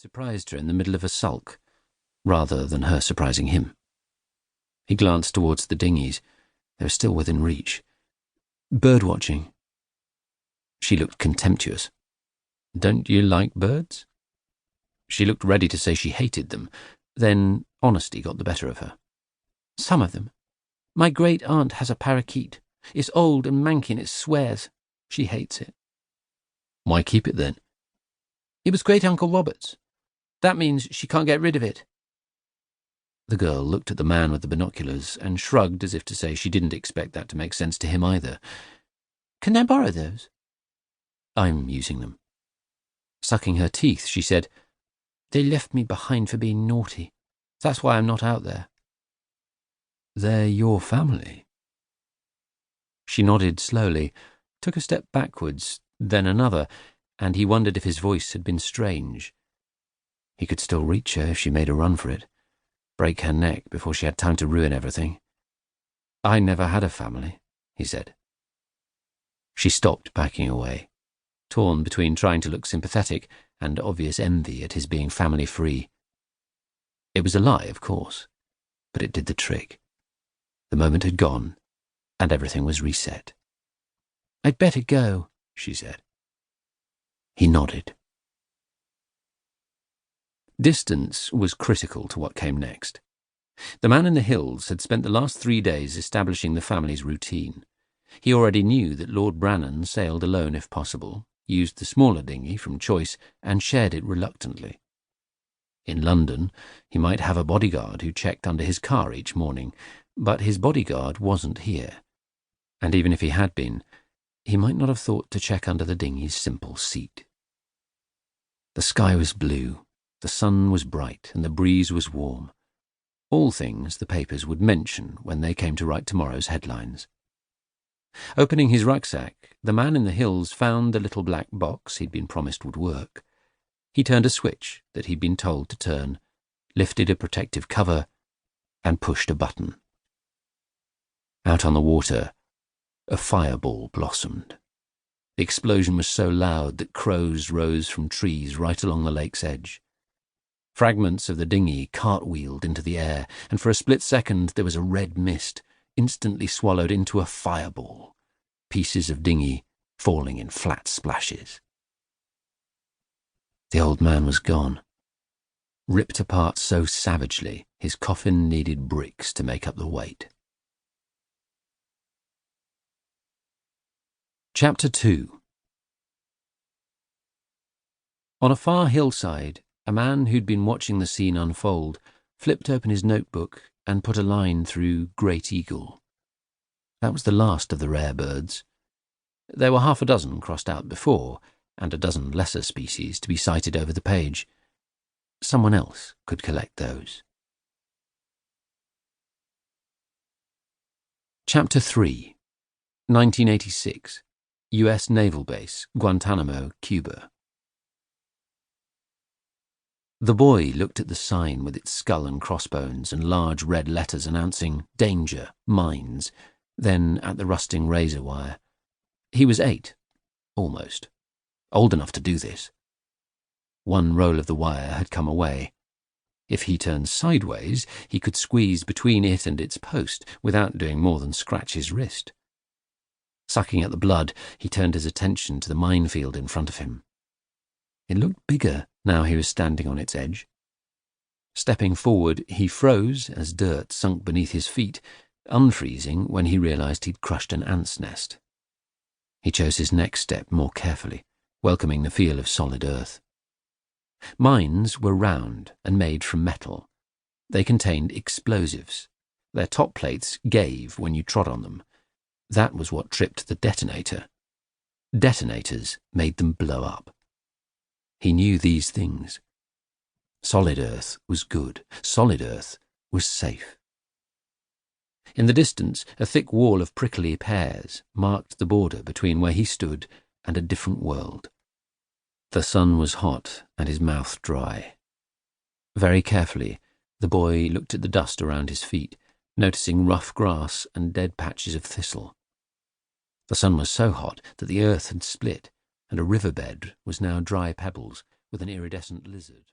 surprised her in the middle of a sulk, rather than her surprising him. He glanced towards the dinghies. They were still within reach. Bird-watching. She looked contemptuous. Don't you like birds? She looked ready to say she hated them. Then honesty got the better of her. Some of them. My great-aunt has a parakeet. It's old and manky and it swears. She hates it. Why keep it then? It was great-uncle Robert's. That means she can't get rid of it. The girl looked at the man with the binoculars and shrugged as if to say she didn't expect that to make sense to him either. Can I borrow those? I'm using them. Sucking her teeth, she said, They left me behind for being naughty. That's why I'm not out there. They're your family. She nodded slowly, took a step backwards, then another, and he wondered if his voice had been strange. He could still reach her if she made a run for it, break her neck before she had time to ruin everything. I never had a family, he said. She stopped backing away, torn between trying to look sympathetic and obvious envy at his being family-free. It was a lie, of course, but it did the trick. The moment had gone, and everything was reset. I'd better go, she said. He nodded. Distance was critical to what came next. The man in the hills had spent the last 3 days establishing the family's routine. He already knew that Lord Brannan sailed alone if possible, used the smaller dinghy from choice, and shared it reluctantly. In London, he might have a bodyguard who checked under his car each morning, but his bodyguard wasn't here. And even if he had been, he might not have thought to check under the dinghy's simple seat. The sky was blue, the sun was bright, and the breeze was warm. All things the papers would mention when they came to write tomorrow's headlines. Opening his rucksack, the man in the hills found the little black box he'd been promised would work. He turned a switch that he'd been told to turn, lifted a protective cover, and pushed a button. Out on the water, a fireball blossomed. The explosion was so loud that crows rose from trees right along the lake's edge. Fragments of the dinghy cartwheeled into the air, and for a split second there was a red mist, instantly swallowed into a fireball, pieces of dinghy falling in flat splashes. The old man was gone, ripped apart so savagely his coffin needed bricks to make up the weight. Chapter 2. On a far hillside, a man who'd been watching the scene unfold flipped open his notebook and put a line through Great Eagle. That was the last of the rare birds. There were 6 crossed out before, and a dozen lesser species to be cited over the page. Someone else could collect those. Chapter 3. 1986. U.S. Naval Base, Guantanamo, Cuba. The boy looked at the sign with its skull and crossbones and large red letters announcing danger, mines, then at the rusting razor wire. He was 8, almost, old enough to do this. One roll of the wire had come away. If he turned sideways, he could squeeze between it and its post without doing more than scratch his wrist. Sucking at the blood, he turned his attention to the minefield in front of him. It looked bigger now he was standing on its edge. Stepping forward, he froze as dirt sunk beneath his feet, unfreezing when he realized he'd crushed an ant's nest. He chose his next step more carefully, welcoming the feel of solid earth. Mines were round and made from metal. They contained explosives. Their top plates gave when you trod on them. That was what tripped the detonator. Detonators made them blow up. He knew these things. Solid earth was good. Solid earth was safe. In the distance, a thick wall of prickly pears marked the border between where he stood and a different world. The sun was hot and his mouth dry. Very carefully, the boy looked at the dust around his feet, noticing rough grass and dead patches of thistle. The sun was so hot that the earth had split, and a riverbed was now dry pebbles with an iridescent lizard.